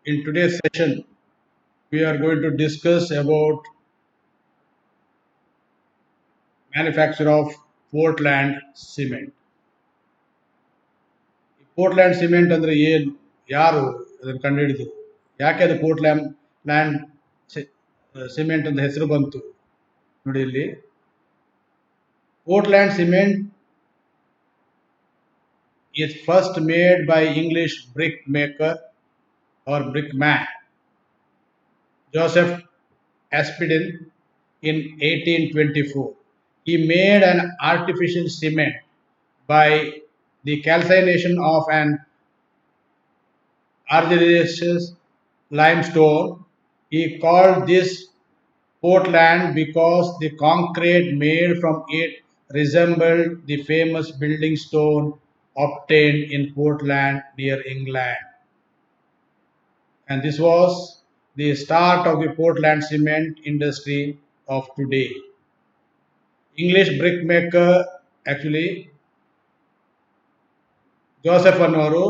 In today's session, we are going to discuss about manufacture of Portland cement. Portland cement ಅಂದ್ರೆ ಏನು, ಯಾರು ಅದನ್ನು ಕಂಡುಹಿಡಿದು, ಯಾಕೆ ಅದು ಪೋರ್ಟ್ಲ್ಯಾಂಡ್ ಲ್ಯಾಂಡ್ ಸಿಮೆಂಟ್ ಅಂತ ಹೆಸರು ಬಂತು ನೋಡಿ ಇಲ್ಲಿ. Portland cement is first made by English brick maker or brickman Joseph Aspdin in 1824. He made an artificial cement by the calcination of an argillaceous limestone. He called this Portland because the concrete made from it resembled the famous building stone obtained in Portland near England. And this was the start of the Portland cement industry of today. English brickmaker actually Joseph ಅನ್ನೋರು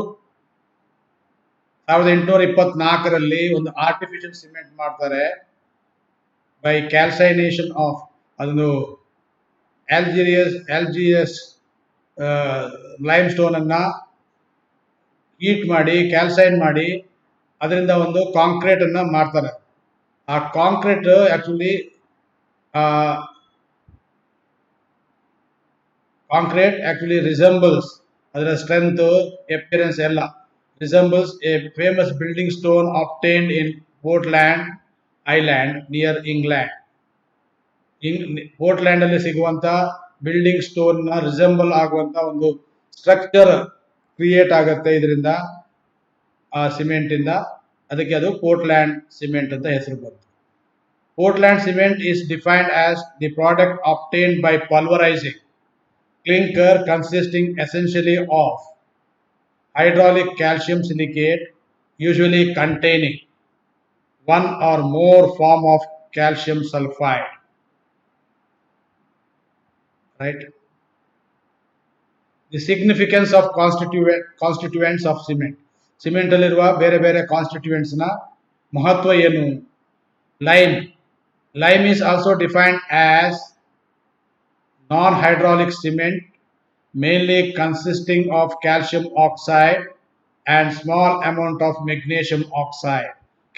1824ರಲ್ಲಿ ಒಂದು artificial cement ಮಾಡ್ತಾರೆ by ಕ್ಯಾಲ್ಸೈನೇಷನ್ of ಅದೊಂದು ಆಲ್ಜಿಯಸ್ lime stone ಅನ್ನ heat ಮಾಡಿ ಕ್ಯಾಲ್ಸೈನ್ ಮಾಡಿ ಅದರಿಂದ ಒಂದು concrete ಅನ್ನ ಮಾಡ್ತಾರೆ. ಆ ಕಾಂಕ್ರೀಟ್ ಆಕ್ಚುಲಿ ರಿಸೆಂಬಲ್ಸ್ ಅದರ ಸ್ಟ್ರೆಂತ್ ಅಪಿಯರೆನ್ಸ್ ಎಲ್ಲ resembles a famous building stone obtained in Portland Island near England. Portland ಅಲ್ಲಿ ಸಿಗುವಂತ ಬಿಲ್ಡಿಂಗ್ ಸ್ಟೋನ್ ನ ರಿಸೆಂಬಲ್ ಆಗುವಂತ ಒಂದು ಸ್ಟ್ರಕ್ಚರ್ ಕ್ರಿಯೇಟ್ ಆಗುತ್ತೆ ಇದರಿಂದ, ಆ ಸಿಮೆಂಟ್ ಇಂದ. ಅದಕ್ಕೆ ಅದು ಪೋರ್ಟ್ಲ್ಯಾಂಡ್ ಸಿಮೆಂಟ್ ಅಂತ ಹೆಸರು ಬಂತು. Portland cement is defined as the product obtained by pulverizing clinker consisting essentially of hydraulic calcium silicate, usually containing one or more form of calcium sulfide. Right? The significance of constituents of cement. Cement ಅಲ್ಲಿರುವ ಬೇರೆ ಬೇರೆ constituents ನ ಮಹತ್ವ ಏನು? Lime is also defined as non-hydraulic cement mainly consisting of calcium oxide and small amount of magnesium oxide.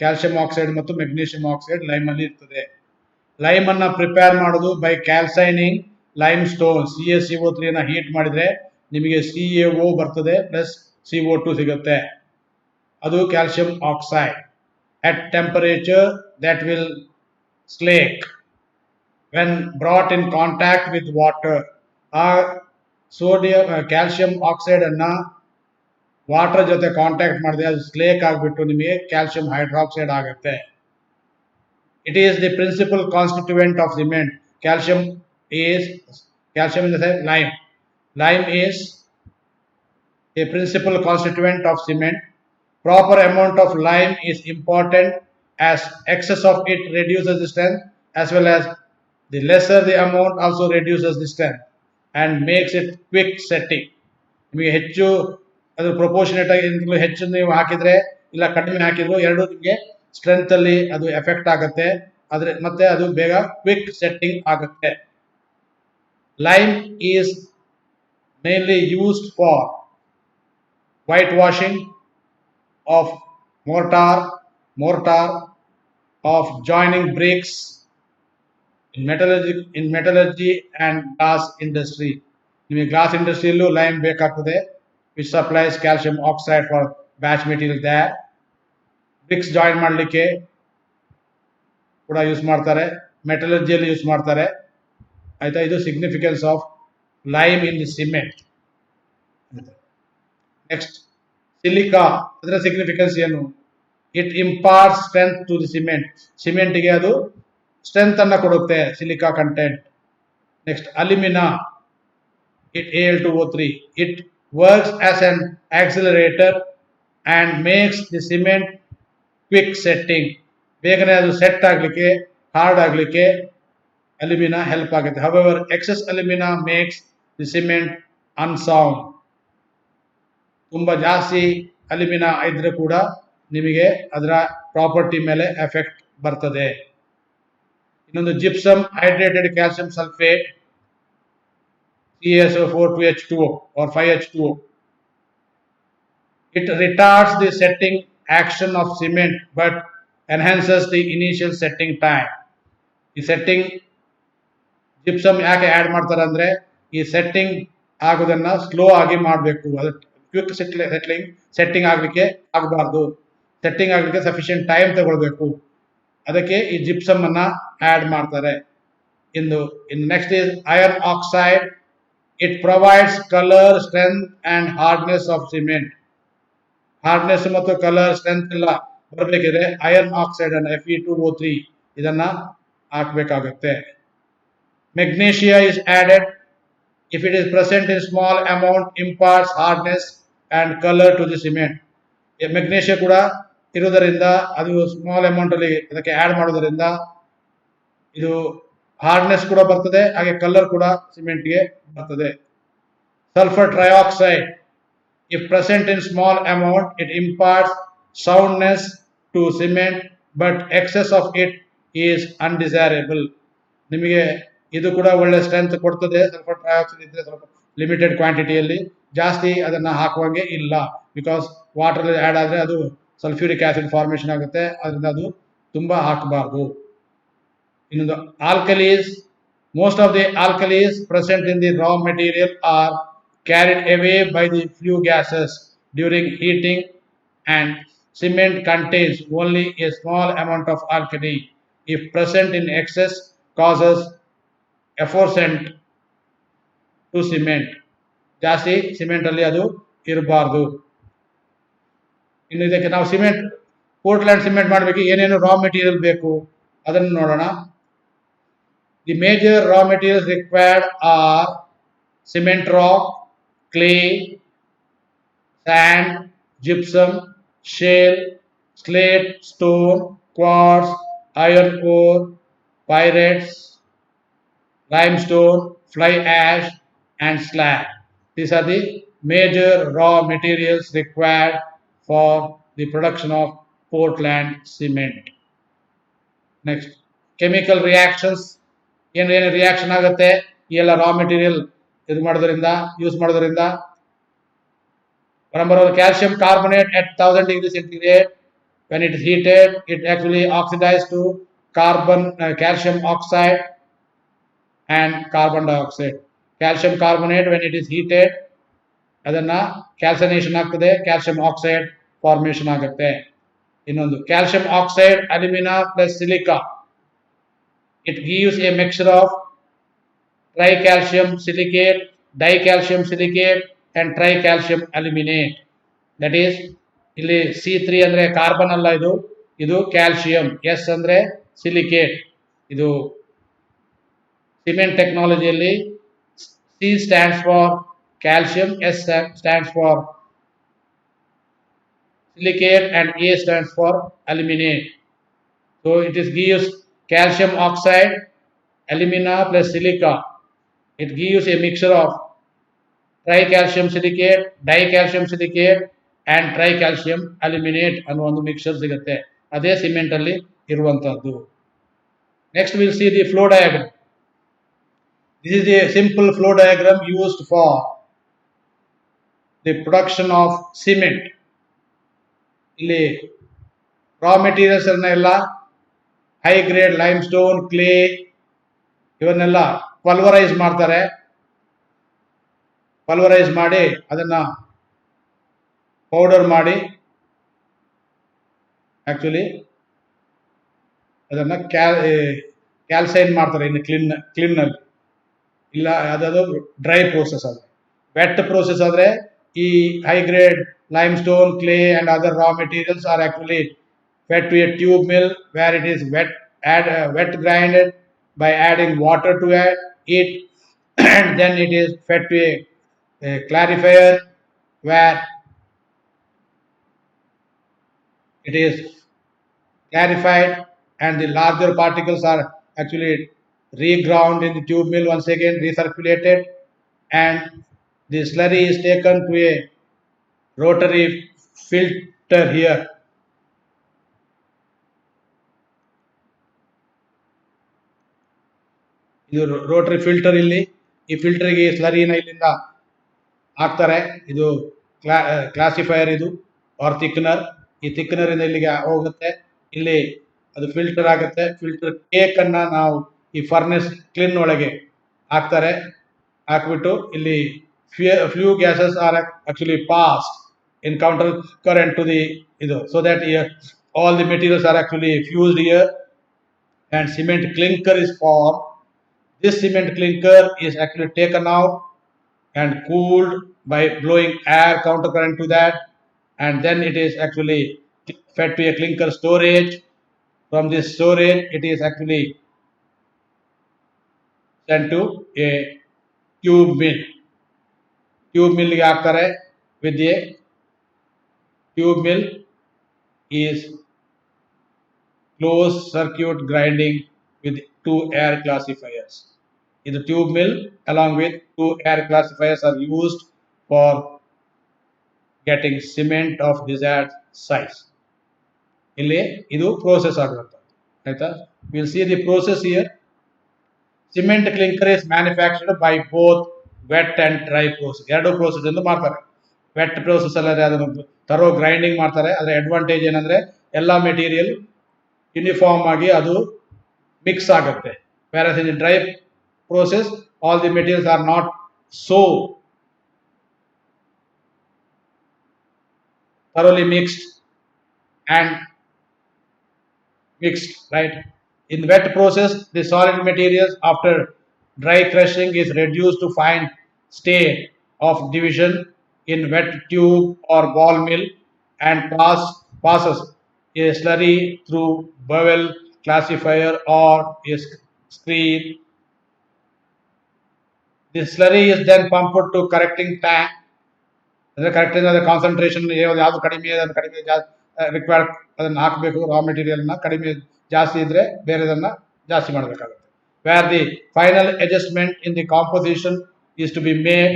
Calcium oxide ಮತ್ತು magnesium oxide lime ಅಲ್ಲಿ ಇರ್ತದೆ. Lime ಅನ್ನ ಪ್ರಿಪೇರ್ ಮಾಡೋದು ಬೈ ಕ್ಯಾಲ್ಸೈನಿಂಗ್ ಲೈಮ್ ಸ್ಟೋನ್. CaCO3 ಅನ್ನ ಹೀಟ್ ಮಾಡಿದ್ರೆ ನಿಮಗೆ CaO ಬರ್ತದೆ plus CO2 ಸಿಗುತ್ತೆ. ಅದು calcium oxide. At temperature that will slake when brought in contact with water. ಆ ಸೋಡಿಯಂ ಕ್ಯಾಲ್ಸಿಯಂ ಆಕ್ಸೈಡ್ ಅನ್ನ ವಾಟರ್ ಜೊತೆ ಕಾಂಟ್ಯಾಕ್ಟ್ ಮಾಡಿದ್ರೆ ಅದು ಸ್ಲೇಕ್ ಆಗಿಬಿಟ್ಟು ನಿಮಗೆ ಕ್ಯಾಲ್ಸಿಯಂ ಹೈಡ್ರಾಕ್ಸೈಡ್ ಆಗುತ್ತೆ. It is the principal constituent of cement. Calcium in the sense lime is a principal constituent of cement. Proper amount of lime is important as excess of it reduces the strength, as well as the lesser the amount also reduces the strength and makes it quick setting. ನಿಮಗೆ ಹೆಚ್ಚು ಅದು proportionate ಆಗಿ ಹೆಚ್ಚು ನೀವು ಹಾಕಿದ್ರೆ ಇಲ್ಲ ಕಡಿಮೆ ಹಾಕಿದ್ರು ಎರಡು ನಿಮಗೆ ಸ್ಟ್ರೆಂತ್ ಅಲ್ಲಿ ಅದು ಎಫೆಕ್ಟ್ ಆಗುತ್ತೆ. ಆದ್ರೆ ಮತ್ತೆ ಅದು ಬೇಗ ಕ್ವಿಕ್ ಸೆಟ್ಟಿಂಗ್ ಆಗುತ್ತೆ. Lime is mainly used for white washing of mortar of joining bricks in metallurgy and glass industry. ನಿಮಗೆ ಗ್ಲಾಸ್ ಇಂಡಸ್ಟ್ರಿಯಲ್ಲೂ ಲೈಮ್ ಬೇಕಾಗ್ತದೆ, which supplies calcium oxide for batch material there. Bricks join ಮಾಡಲಿಕ್ಕೆ ಕೂಡ use ಮಾಡ್ತಾರೆ, ಮೆಟಲರ್ಜಿಯಲ್ಲಿ use ಮಾಡ್ತಾರೆ. ಆಯ್ತಾ, ಇದು significance of lime in the cement. Next silica, ಅದರ ಸಿಗ್ನಿಫಿಕೆನ್ಸ್ ಏನು? It imparts strength to the cement. ಸಿಮೆಂಟ್ಗೆ ಅದು ಸ್ಟ್ರೆಂತ್ ಅನ್ನ ಕೊಡುತ್ತೆ, silica content. Next alumina, it Al2O3. It works as an accelerator and makes the cement quick setting. ಬೇಗನೆ ಅದು set ಆಗಲಿಕ್ಕೆ, hard ಆಗಲಿಕ್ಕೆ ಅಲ್ಯೂಮಿನಾ ಹೆಲ್ಪ್ ಆಗುತ್ತೆ. However, excess alumina makes the cement unsound. ತುಂಬಾ ಜಾಸ್ತಿ ಅಲ್ಯೂಮಿನಾ ಇದ್ರೆ ಕೂಡ ನಿಮಗೆ ಅದರ ಪ್ರಾಪರ್ಟಿ ಮೇಲೆ ಎಫೆಕ್ಟ್ ಬರ್ತದೆ. ಇನ್ನೊಂದು gypsum hydrated calcium sulphate CaSO4 2H2O or 5H2O. It retards the setting action of cement but enhances the initial setting time. ಈ ಸೆಟ್ಟಿಂಗ್ ಜಿಪ್ಸಮ್ ಯಾಕೆ ಆ್ಯಡ್ ಮಾಡ್ತಾರೆ ಅಂದರೆ ಈ ಸೆಟ್ಟಿಂಗ್ ಆಗೋದನ್ನು ಸ್ಲೋ ಆಗಿ ಮಾಡಬೇಕು. ಅದು ಕ್ವಿಕ್ ಸೆಟ್ಟಿಂಗ್ ಆಗಲಿಕ್ಕೆ ಆಗಬಾರ್ದು. ಸೆಟ್ಟಿಂಗ್ ಆಗಲಿಕ್ಕೆ ಸಫಿಷಿಯೆಂಟ್ ಟೈಮ್ ತಗೊಳ್ಬೇಕು. ಅದಕ್ಕೆ ಈ ಜಿಪ್ಸಮ್ ಅನ್ನ ಆ್ಯಡ್ ಮಾಡ್ತಾರೆ. ಇನ್ನು next is iron oxide. It provides colour, strength and hardness of cement. Hardness ಮತ್ತು ಕಲರ್, ಸ್ಟ್ರೆಂತ್ ಎಲ್ಲ ಬರಬೇಕಿದ್ರೆ ಐರನ್ ಆಕ್ಸೈಡ್ ಅನ್ನು Fe2O3 ಇದನ್ನ ಹಾಕಬೇಕಾಗುತ್ತೆ. Magnesia is added. If it is present in small amount, imparts hardness and color to the cement. ಮೆಗ್ನೀಷಿಯಾ ಕೂಡ ಇರುವುದರಿಂದ ಅದು small amount ಅಲ್ಲಿ ಅದಕ್ಕೆ ಆಡ್ ಮಾಡೋದರಿಂದ ಇದು ಹಾರ್ಡ್ನೆಸ್ ಕೂಡ ಬರ್ತದೆ, ಹಾಗೆ ಕಲರ್ ಕೂಡ ಸಿಮೆಂಟ್ಗೆ ಬರ್ತದೆ. Sulphur trioxide, if present in small amount, it imparts soundness to cement, but excess of it is undesirable. ನಿಮಗೆ ಇದು ಕೂಡ ಒಳ್ಳೆ ಸ್ಟ್ರೆಂತ್ ಕೊಡ್ತದೆ. ಸಲ್ಫರ್ ಟ್ರೈಆಕ್ಸೈಡ್ ಇದ್ರೆ ಸ್ವಲ್ಪ ಲಿಮಿಟೆಡ್ ಕ್ವಾಂಟಿಟಿಯಲ್ಲಿ, ಜಾಸ್ತಿ ಅದನ್ನ ಹಾಕುವಂಗೆ ಇಲ್ಲ. ಬಿಕಾಸ್ ವಾಟರ್ ಆ್ಯಡ್ ಆದರೆ ಅದು ಸಲ್ಫ್ಯೂರಿಕ್ ಆಸಿಡ್ ಫಾರ್ಮೇಷನ್ ಆಗುತ್ತೆ, ಅದರಿಂದ ಅದು ತುಂಬಾ ಹಾಕಬಾರ್ದು. ಇನ್ನೊಂದು alkalis. Most of the alkalis present in the raw material are carried away by the flue gases during heating, and cement contains only a small amount of alkali. If present in excess, causes effervescent to cement. ಜಾಸ್ತಿ cement ಅಲ್ಲಿ ಅದು ಇರಬಾರ್ದು. ಇನ್ನು ಇದಕ್ಕೆ ನಾವು cement, Portland cement ಮಾಡಬೇಕು, ಏನೇನು raw material ಬೇಕು ಅದನ್ನು ನೋಡೋಣ. The major raw materials required are cement rock, clay, sand, gypsum, shale, slate, stone, quartz, iron ore, pyrites, limestone, fly ash, and slag. These are the major raw materials required for the production of Portland cement. Next, chemical reactions. ಏನು reaction ಆಗುತ್ತೆ ಈ ಎಲ್ಲ raw material ಇದು ಮಾಡೋದ್ರಿಂದ, use ಮಾಡೋದ್ರಿಂದ. Number 1, calcium carbonate at 1000 degrees centigrade. When it is heated, it actually oxidizes to calcium oxide and carbon dioxide. Calcium carbonate when it is heated ಅದನ್ನ calcination ಆಗ್ತದೆ, calcium oxide formation ಆಗುತ್ತೆ. ಇನ್ನೊಂದು calcium oxide alumina plus silica. It gives a mixture of tricalcium silicate, dicalcium silicate and tricalcium aluminate. That is, ಇಲ್ಲಿ C3 ಅಂದ್ರೆ carbon ಅಲ್ಲ, ಇದು calcium. S ಅಂದ್ರೆ silicate. ಇದು cement ಟೆಕ್ನಾಲಜಿಯಲ್ಲಿ C stands for calcium, S stands for silicate and A stands for aluminate. So it is gives calcium oxide, alumina plus silica. It gives a mixture of tricalcium silicate, dicalcium silicate and tricalcium aluminate ಅನ್ನೋ ಒಂದು mixer ಸಿಗುತ್ತೆ. ಅದೇ cement ಅಲ್ಲಿ ಇರುವಂತದ್ದು. Next we will see the flow diagram. This is the simple flow diagram used for the production of cement. ಇಲ್ಲಿ raw materials ಎಲ್ಲ high grade limestone, clay ಇವನ್ನೆಲ್ಲ ಪಲ್ವರೈಸ್ ಮಾಡ್ತಾರೆ. ಪಲ್ವರೈಸ್ ಮಾಡಿ ಅದನ್ನ ಪೌಡರ್ ಮಾಡಿ ಆಕ್ಚುಲಿ ಅದನ್ನ ಕ್ಯಾಲ್ಸೈನ್ ಮಾಡ್ತಾರೆ. ಇನ್ನು ಕ್ಲೀನ್ನಲ್ಲಿ ಇಲ್ಲ, ಅದದು ಡ್ರೈ ಪ್ರೋಸೆಸ್. ಆದರೆ ವೆಟ್ ಪ್ರೋಸೆಸ್ ಆದರೆ ಈ high grade limestone, clay and other raw materials are actually fed to a tube mill where it is wet grinded by adding water to it and then it is fed to a clarifier where it is clarified and the larger particles are actually reground in the tube mill, once again recirculated, and the slurry is taken to a rotary filter here ಇದು Rotary filter. ಇಲ್ಲಿ ಈ ಫಿಲ್ಟರ್ಗೆ ಸ್ಲರಿನ ಇಲ್ಲಿಂದ ಹಾಕ್ತಾರೆ. ಇದು classifier ಇದು R ಥಿಕ್ನರ್. ಈ ಥಿಕ್ನರ್ ಇಂದ ಇಲ್ಲಿಗೆ ಹೋಗುತ್ತೆ. ಇಲ್ಲಿ ಅದು ಫಿಲ್ಟರ್ ಆಗುತ್ತೆ. ಫಿಲ್ಟರ್ ಕೇಕ್ ಅನ್ನ ನಾವು ಈ ಫರ್ನೆಸ್ ಕ್ಲಿನ್ ಒಳಗೆ ಹಾಕ್ತಾರೆ. ಹಾಕ್ಬಿಟ್ಟು ಇಲ್ಲಿ flue gases are actually pass in counter current to the so that here all the materials are actually fused here and cement clinker is formed. This cement clinker is actually taken out and cooled by blowing air counter current to that, and then it is actually fed to a clinker storage. From this storage it is actually sent to a tube mill. Tube mill ge haakತಾರೆ. With a tube mill is closed circuit grinding with 2 air classifiers. In the tube mill along with 2 air classifiers are used for getting cement of desired size. ಇಲ್ಲಿ ಇದು process ಆಗುವಂಥದ್ದು. ಆಯ್ತಾ? We'll see the process here. Cement clinker is manufactured by both wet and dry process. ಎರಡು process ಎಂದು ಮಾಡ್ತಾರೆ. Vet process ಅಲ್ಲದೆ ಅದನ್ನು ತರೋ ಗ್ರೈಂಡಿಂಗ್ ಮಾಡ್ತಾರೆ. ಅದರ ಅಡ್ವಾಂಟೇಜ್ ಏನಂದ್ರೆ ಎಲ್ಲ ಮೆಟೀರಿಯಲ್ ಯೂನಿಫಾರ್ಮ್ ಆಗಿ ಅದು ಮಿಕ್ಸ್ ಆಗುತ್ತೆ. whereas in the dry process all the materials are not so thoroughly mixed, right? In wet process the solid materials after dry crushing is reduced to fine state of division in wet tube or ball mill and passes a slurry through bevel classifier or a screen. This slurry is then pumped to correcting tank. ಅಂದರೆ correcting ಅದರ concentration ಯಾವುದು ಕಡಿಮೆ ಅದನ್ನು ಕಡಿಮೆ required ಅದನ್ನು ಹಾಕಬೇಕು. ರಾ ಮೆಟೀರಿಯಲ್ನ ಕಡಿಮೆ ಜಾಸ್ತಿ ಇದ್ದರೆ ಬೇರೆದನ್ನು ಜಾಸ್ತಿ ಮಾಡಬೇಕಾಗುತ್ತೆ. Where the final adjustment in the composition is to be made.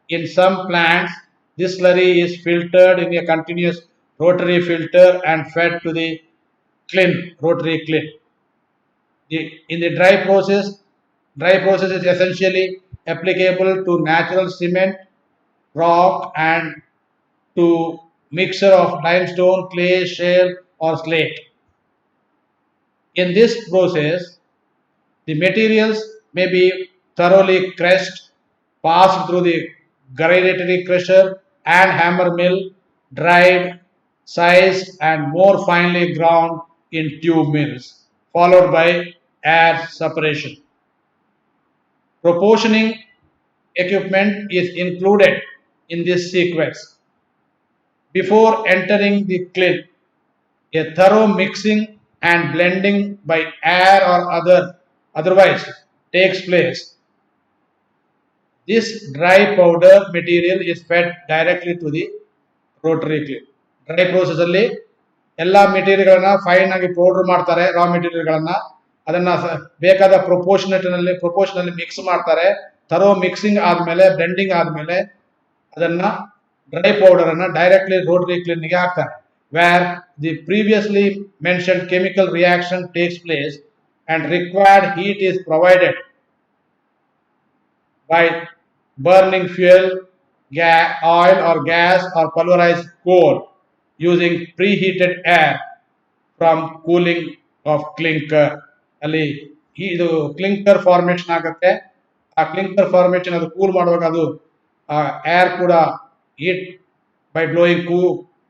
In some plants this slurry is filtered in a continuous rotary filter and fed to the rotary kiln. In the dry process is essentially applicable to natural cement, rock and to mixture of limestone, clay, shale or slate. In this process the materials may be thoroughly crushed, passed through the gyratory crusher and hammer mill, dried, sized and more finely ground in tube mills, followed by air separation. Proportioning equipment is included in this sequence. Before entering the kiln, a thorough mixing and blending by air or otherwise takes place. This dry powder material is fed directly to the rotary kiln. Dry process ಅಲ್ಲಿ ಎಲ್ಲ ಮೆಟೀರಿಯಲ್ಗಳನ್ನ fine ಆಗಿ powder ಮಾಡ್ತಾರೆ. ರಾ ಮೆಟೀರಿಯಲ್ಗಳನ್ನ ಅದನ್ನ ಬೇಕಾದ ಪ್ರೊಪೋರ್ಷನಲ್ಲಿ mix ಮಾಡ್ತಾರೆ. Thorough mixing ಆದ್ಮೇಲೆ blending ಆದ್ಮೇಲೆ ಅದನ್ನ ಡ್ರೈ ಪೌಡರ್ ಅನ್ನ ಡೈರೆಕ್ಟ್ಲಿ ರೋಟರಿ ಕ್ಲೀನ್ಗೆ ಹಾಕ್ತಾರೆ. Where the previously mentioned chemical reaction takes place and required heat is provided by burning fuel, oil or gas or pulverized coal using preheated air from cooling of clinker. ಅಲ್ಲಿ ಇದು clinker formation ಆಗುತ್ತೆ. ಆ clinker formation ಅದು cool ಮಾಡುವಾಗ ಅದು air ಕೂಡ heat by blowing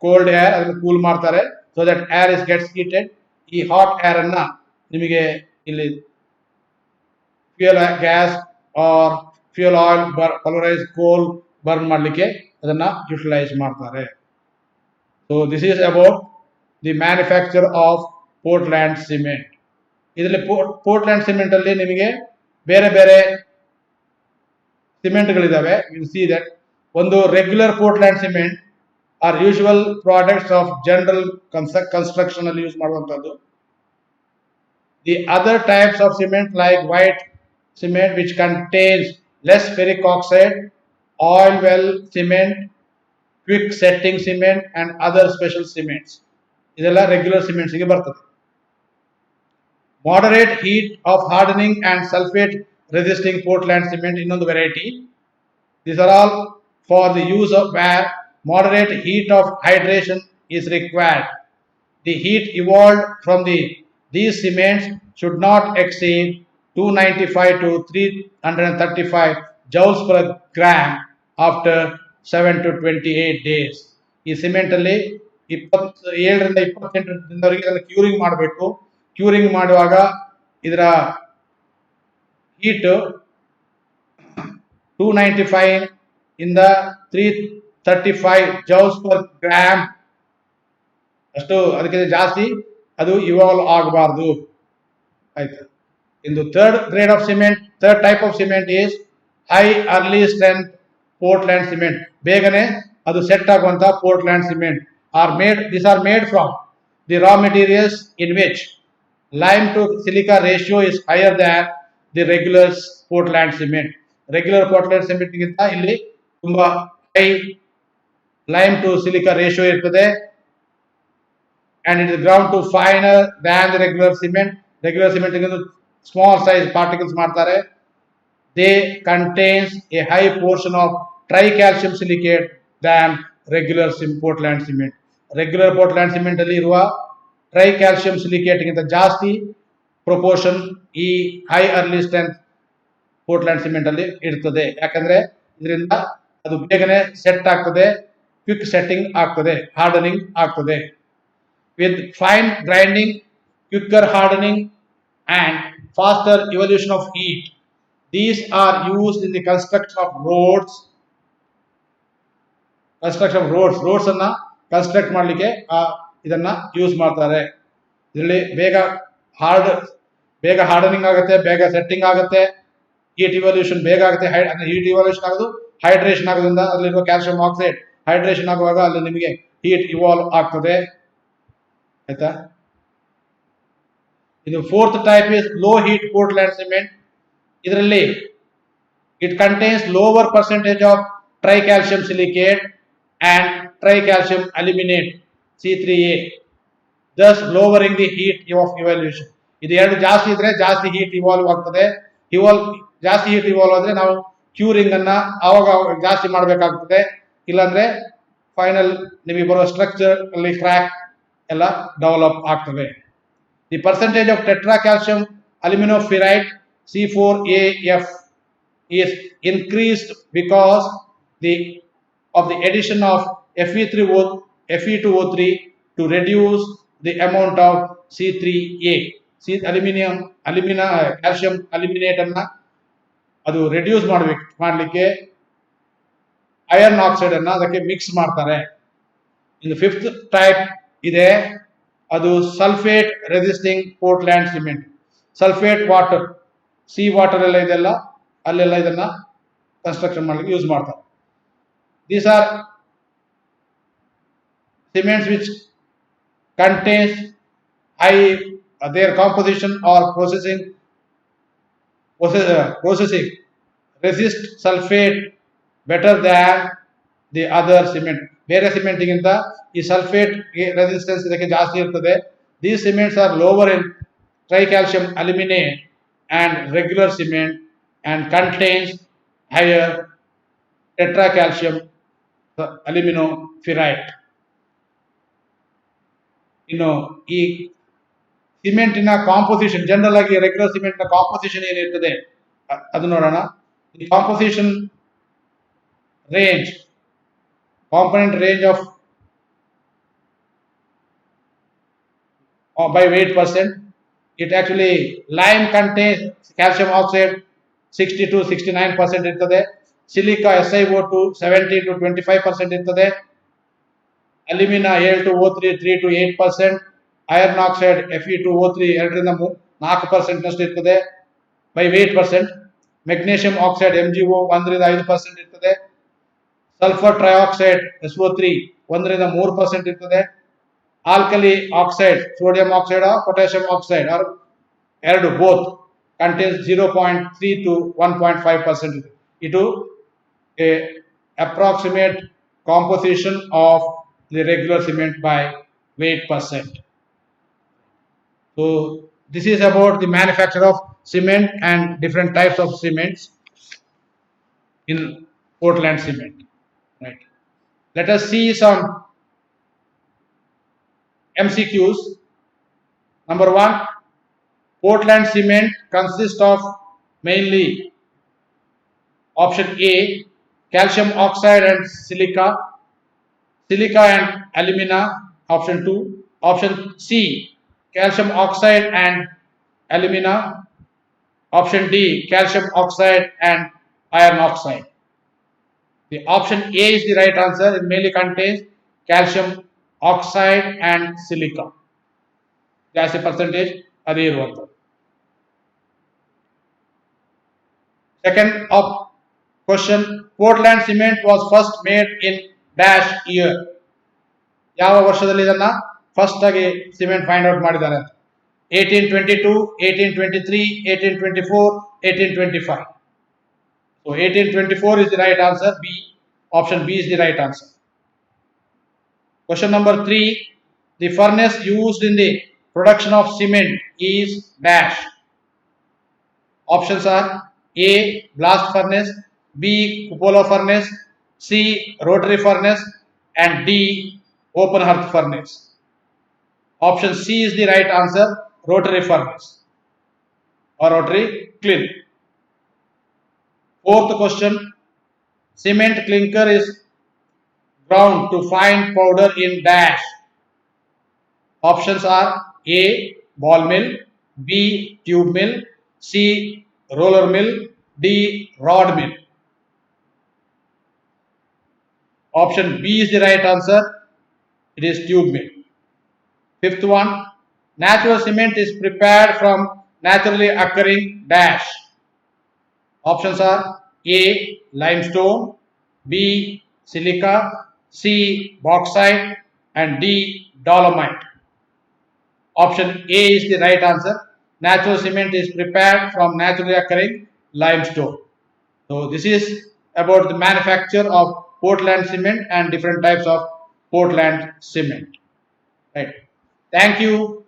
cold air ಅದನ್ನು cool ಮಾಡ್ತಾರೆ. So that air is gets heated. ಈ ಹಾಟ್ ಏರ್ ಅನ್ನ ನಿಮಗೆ ಇಲ್ಲಿ fuel gas or fuel oil pulverise coal burn ಮಾಡಲಿಕ್ಕೆ ಅದನ್ನ ಯುಟಿಲೈಸ್ ಮಾಡ್ತಾರೆ. So this is about the manufacture of Portland cement. ಇದರಲ್ಲಿ ಪೋರ್ಟ್ಲ್ಯಾಂಡ್ ಸಿಮೆಂಟ್ ಅಲ್ಲಿ ನಿಮಗೆ ಬೇರೆ ಬೇರೆ ಸಿಮೆಂಟ್ಗಳಿದ್ದಾವೆ. ವಿಲ್ ಸಿ ದಟ್ ಒಂದು regular Portland cement are usual products of general construction ಅಲ್ಲಿ ಯೂಸ್ ಮಾಡುವಂತದ್ದು. The other types of cement like white cement which contains less ferric oxide, oil well cement, quick setting cement and other special cements. ಇದೆಲ್ಲ regular cements ಗೆ ಬರ್ತದೆ. Moderate heat of hardening and sulfate resisting Portland cement ಇನ್ನೊಂದು variety. These are all for the use of where moderate heat of hydration is required. The heat evolved from these cements should not exceed 295 to 335 joules per gram after 7 to 28 days. ಈ cement ಅಲ್ಲಿ 27ರಿಂದ 28 ದಿನದವರೆಗೆ ಇದನ್ನು curing ಮಾಡಬೇಕು. Curing ಮಾಡುವಾಗ ಇದರ heat 295 ಇಂದ 335 joules per gram ಅಷ್ಟು ಅದಕ್ಕಿಂತ ಜಾಸ್ತಿ ಅದು ಇವಾಲ್ವ್ ಆಗಬಾರ್ದು. ಆಯ್ತು. ಇನ್ನು third grade of cement, third type of cement is high early strength Portland cement. ಬೇಗನೆ ಅದು ಸೆಟ್ ಆಗುವಂತ Portland cement these are made from the raw materials in which lime to silica ratio is higher than the regular Portland cement. Regular Portland cement ಗಿಂತ ಇಲ್ಲಿ ತುಂಬಾ high lime to silica ratio ಇರ್ತದೆ, and it is ground to finer than the regular cement. Regular cement ಗಿಂತ small size particles ಮಾಡ್ತಾರೆ. They contains a high portion of tricalcium silicate than regular Portland cement. Regular Portland cement ಅಲ್ಲಿ ಇರುವ ಟ್ರೈಕ್ಯಾಲ್ಸಿಯಂ silicate ಗಿಂತ ಜಾಸ್ತಿ proportion ಈ high early strength Portland cement ಅಲ್ಲಿ ಇರ್ತದೆ. ಯಾಕಂದ್ರೆ ಇದರಿಂದ ಅದು ಬೇಗನೆ ಸೆಟ್ ಆಗ್ತದೆ, ಕ್ವಿಕ್ ಸೆಟ್ಟಿಂಗ್ ಆಗ್ತದೆ, ಹಾರ್ಡನಿಂಗ್ ಆಗ್ತದೆ. With fine grinding, quicker hardening and faster evolution of heat. These are used in the construction of roads. Roads ಅನ್ನ ಕನ್ಸ್ಟ್ರಕ್ಟ್ ಮಾಡಲಿಕ್ಕೆ ಇದನ್ನ ಯೂಸ್ ಮಾಡ್ತಾರೆ. ಇದರಲ್ಲಿ ಬೇಗ ಹಾರ್ಡನಿಂಗ್ ಆಗುತ್ತೆ, ಬೇಗ ಸೆಟ್ಟಿಂಗ್ ಆಗುತ್ತೆ, ಹೀಟ್ ಇವಲ್ಯೂಷನ್ ಬೇಗ ಆಗುತ್ತೆ. ಹೀಟ್ ಇವಲ್ಯೂಷನ್ ಆಗೋದು ಹೈಡ್ರೇಷನ್ ಆಗೋದ್ರಿಂದ ಅಲ್ಲಿರುವ ಕ್ಯಾಲ್ಸಿಯಂ ಆಕ್ಸೈಡ್ ಹೈಡ್ರೇಷನ್ ಆಗುವಾಗ ಅಲ್ಲಿ ನಿಮಗೆ ಹೀಟ್ ಇವಾಲ್ವ್ ಆಗ್ತದೆ. ಆಯ್ತಾ? ಇದು fourth type is low heat Portland cement. ಇದರಲ್ಲಿ it contains lower percentage of tricalcium silicate and tricalcium aluminate C3A, thus lowering the heat of evolution. ಇದು ಎರಡು ಜಾಸ್ತಿ ಇದ್ರೆ ಜಾಸ್ತಿ ಹೀಟ್ ಇವಾಲ್ವ್ ಆಗ್ತದೆ. ಜಾಸ್ತಿ ಹೀಟ್ ಇವಾಲ್ವ್ ಆದ್ರೆ ನಾವು ಕ್ಯೂರಿಂಗ್ ಅನ್ನ ಆವಾಗ ಜಾಸ್ತಿ ಮಾಡಬೇಕಾಗ್ತದೆ. ಇಲ್ಲಾಂದ್ರೆ ಫೈನಲ್ ನಿಮಗೆ ಬರುವ ಸ್ಟ್ರಕ್ಚರ್ ಅಲ್ಲಿ ಕ್ರ್ಯಾಕ್ ಎಲ್ಲ ಡೆವಲಪ್ ಆಗ್ತದೆ. The percentage of tetracalcium aluminoferrite C4AF is increased because of the addition of Fe2O3 to reduce the amount of C3A. Calcium aluminate ಅನ್ನ ಅದು ರೆಡ್ಯೂಸ್ ಮಾಡಲಿಕ್ಕೆ ಐರನ್ ಆಕ್ಸೈಡ್ ಅನ್ನ ಅದಕ್ಕೆ ಮಿಕ್ಸ್ ಮಾಡ್ತಾರೆ. ಇನ್ನು ಫಿಫ್ತ್ ಟೈಪ್ ಇದೆ, ಅದು sulphate resisting Portland cement. Sulphate water, C water ಎಲ್ಲ ಇದೆಲ್ಲ ಅಲ್ಲೆಲ್ಲ ಇದನ್ನ ಕನ್ಸ್ಟ್ರಕ್ಷನ್ ಮಾಡಲಿಕ್ಕೆ ಯೂಸ್ ಮಾಡ್ತಾರೆ. These are cements which contains high their composition or processing resist sulfate better than the other cement. ಬೇರೆ ಸಿಮೆಂಟ್ ಗಿಂತ ಈ ಸಲ್ಫೇಟ್ ರೆಸಿಸ್ಟೆನ್ಸ್ ಇದಕ್ಕೆ ಜಾಸ್ತಿ ಇರ್ತದೆ. These cements are lower in tricalcium aluminate and regular cement and contains higher tetracalcium ಅಲ್ಯುಮಿನೋಫೆರೈಟ್. ಇನ್ನು ಈ ಸಿಮೆಂಟಿನ composition, general ಆಗಿ regular cement ನ ಕಾಂಪೋಸಿಷನ್ ಏನಿರ್ತದೆ ಅದು ನೋಡೋಣ. ಈ composition range, component range of by weight percent. It actually lime contains calcium oxide 60 to 69% ಇರ್ತದೆ. Silica SiO2 70 to 25% ಇರ್ತದೆ. Alumina Al2O3 3 to 8%, iron oxide Fe2O3 2ರಿಂದ 4% ನಷ್ಟು ಇರ್ತದೆ by weight percent. Magnesium oxide MgO 1ರಿಂದ 5% ಇರ್ತದೆ. Sulphur trioxide SO3 1ರಿಂದ 3% ಇರ್ತದೆ. Alkali oxide, sodium oxide potassium oxide ಎರಡು both contains 0.3 to 1.5%. ಇದು a approximate composition of the regular cement by weight percent. So this is about the manufacture of cement and different types of cements in Portland cement. Right. Let us see some MCQs. Number 1, Portland cement consists of mainly option A, calcium oxide and silica, silica and alumina, option 2. Option C, calcium oxide and alumina. Option D, calcium oxide and iron oxide. The option A is the right answer. It mainly contains calcium oxide and silica. ಜಾಸ್ತಿ percentage ಅದೇ ಇರುವಂಥದ್ದು. Second of question, Portland cement was first made in dash year. ಯಾವ ವರ್ಷದಲ್ಲಿ ಇದನ್ನ first ಆಗಿ cement find out ಮಾಡಿದ್ದಾರೆ? 1822, 1823, 1824, 1825. So 1824 is the right answer. B, option B is the right answer. Question number 3, the furnace used in the production of cement is dash. Options are A, blast furnace, B, cupola furnace, C, rotary furnace, and D, open hearth furnace. Option C is the right answer, rotary furnace or rotary kiln. Fourth question, cement clinker is ground to fine powder in dash. Options are A, ball mill, B, tube mill, C, roller mill, D, rod mill. Option B is the right answer. It is tube mill. Fifth one, natural cement is prepared from naturally occurring dash. Options are A, limestone, B, silica, C, bauxite, and D, dolomite. Option A is the right answer. Natural cement is prepared from naturally occurring limestone. So this is about the manufacture of Portland cement and different types of Portland cement. Right. Thank you.